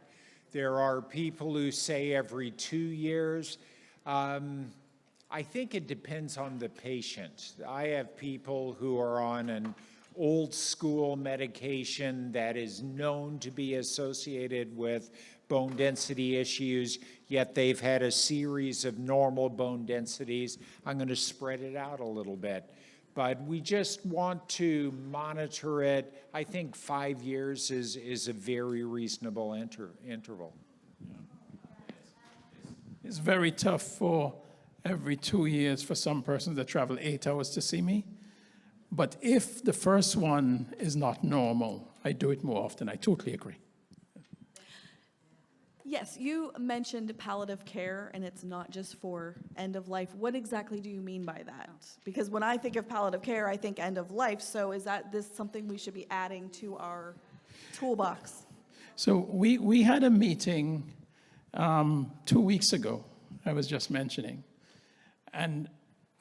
There are people who say every 2 years. I think it depends on the patient. I have people who are on an old school medication that is known to be associated with bone density issues, yet they've had a series of normal bone densities. I'm going to spread it out a little bit. But we just want to monitor it. I think 5 years is a very reasonable interval. It's very tough for every 2 years for some persons that travel 8 hours to see me. But if the first one is not normal, I do it more often. I totally agree. Yes, you mentioned palliative care, and it's not just for end of life. What exactly do you mean by that? Because when I think of palliative care, I think end of life. So is this something we should be adding to our toolbox? So we had a meeting 2 weeks ago, I was just mentioning, and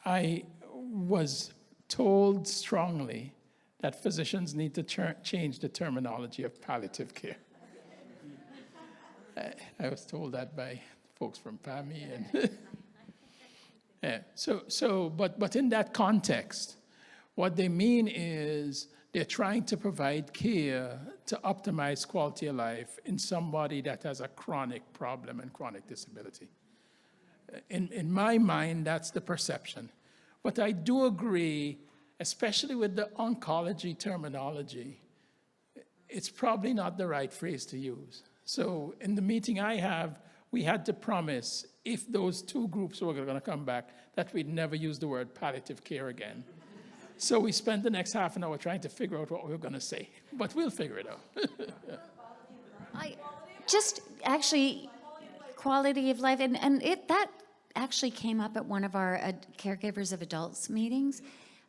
I was told strongly that physicians need to change the terminology of palliative care. I was told that by folks from PAMI. And yeah. But in that context, what they mean is they're trying to provide care to optimize quality of life in somebody that has a chronic problem and chronic disability. In my mind, that's the perception. But I do agree, especially with the oncology terminology, it's probably not the right phrase to use. So in the meeting we had to promise, if those two groups were going to come back, that we'd never use the word palliative care again. So we spent the next half an hour trying to figure out what we were going to say, but we'll figure it out. quality of life, and that actually came up at one of our caregivers of adults meetings.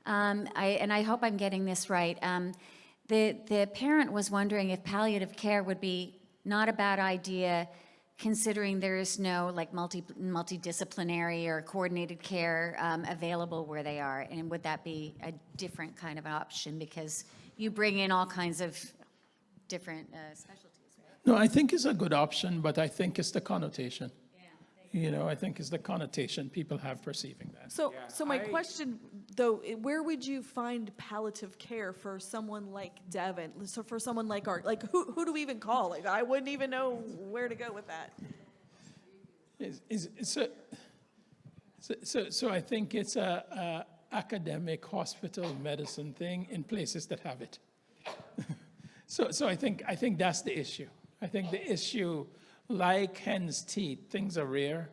I hope I'm getting this right. The parent was wondering if palliative care would be not a bad idea, considering there is no like multidisciplinary or coordinated care available where they are, and would that be a different kind of option because you bring in all kinds of different specialties, right? No, I think it's a good option, but I think it's the connotation. I think it's the connotation people have perceiving that. So my question, though, where would you find palliative care for someone like Devin? So for someone like Art, like who do we even call? Like I wouldn't even know where to go with that. So I think it's a academic hospital medicine thing in places that have it. So I think that's the issue. I think the issue, like hen's teeth, things are rare,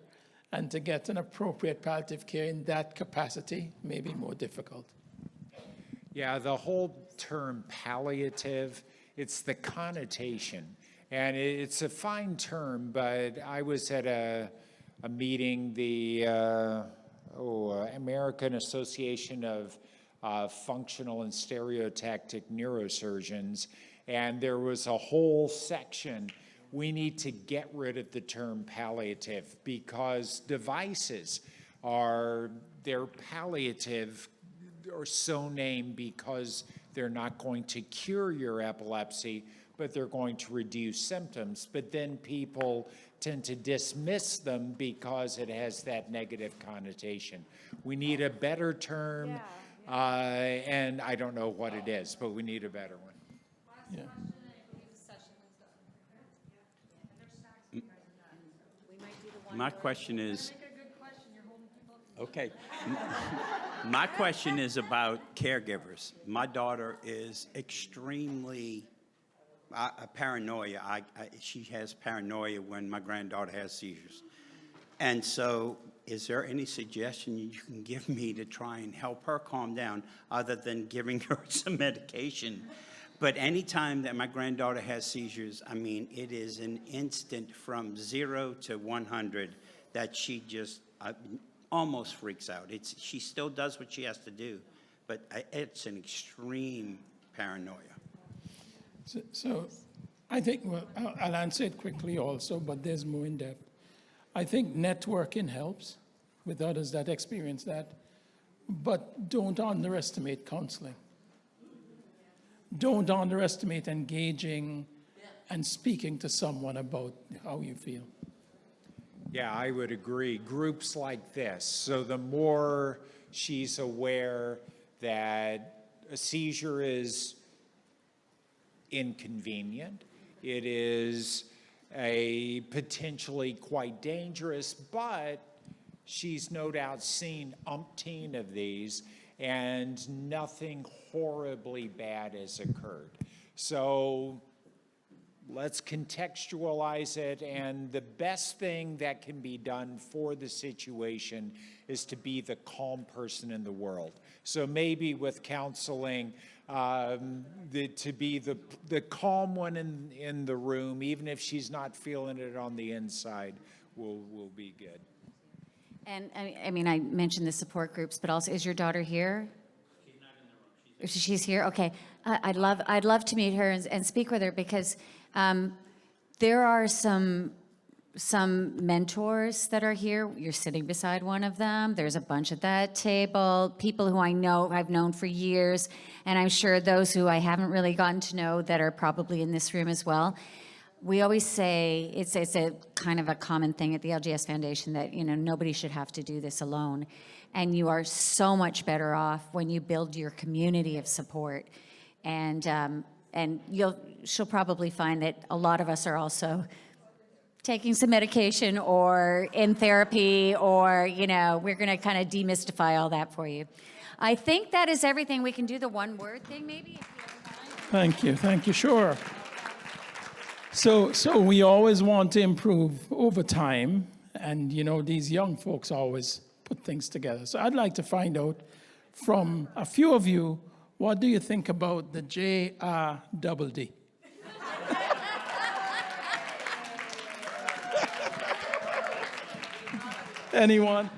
and to get an appropriate palliative care in that capacity may be more difficult. Yeah, the whole term palliative, it's the connotation. And it's a fine term, but I was at a meeting, the American Association of Functional and Stereotactic Neurosurgeons, and there was a whole section. We need to get rid of the term palliative because devices they're palliative or so named because they're not going to cure your epilepsy, but they're going to reduce symptoms. But then people tend to dismiss them because it has that negative connotation. We need a better term, and I don't know what it is, but we need a better one. Yeah. My question is, okay. My question is about caregivers. My daughter is extremely paranoia. She has paranoia when my granddaughter has seizures. And so is there any suggestion you can give me to try and help her calm down other than giving her some medication? But anytime that my granddaughter has seizures, I mean, it is an instant from 0 to 100 that she just almost freaks out. She still does what she has to do, but it's an extreme paranoia. So I think, well, I'll answer it quickly also, but there's more in depth. I think networking helps with others that experience that, but don't underestimate counseling. Don't underestimate engaging and speaking to someone about how you feel. Yeah, I would agree. Groups like this. So the more she's aware that a seizure is inconvenient, it is a potentially quite dangerous, but she's no doubt seen umpteen of these, and nothing horribly bad has occurred. So let's contextualize it, and the best thing that can be done for the situation is to be the calm person in the world. So maybe with counseling, to be the calm one in the room, even if she's not feeling it on the inside, will be good. And I mean, I mentioned the support groups, but also, is your daughter here? She's not in the room. She's here? Okay. I'd love to meet her and speak with her because there are some mentors that are here. You're sitting beside one of them. There's a bunch at that table, people who I've known for years, and I'm sure those who I haven't really gotten to know that are probably in this room as well. We always say, it's a kind of a common thing at the LGS Foundation that, nobody should have to do this alone. And you are so much better off when you build your community of support. And she'll probably find that a lot of us are also taking some medication or in therapy, or, we're going to kind of demystify all that for you. I think that is everything. We can do the one word thing maybe, if you don't mind. Thank you, sure. So we always want to improve over time, and these young folks always put things together. So I'd like to find out from a few of you, what do you think about the JRDD? Anyone?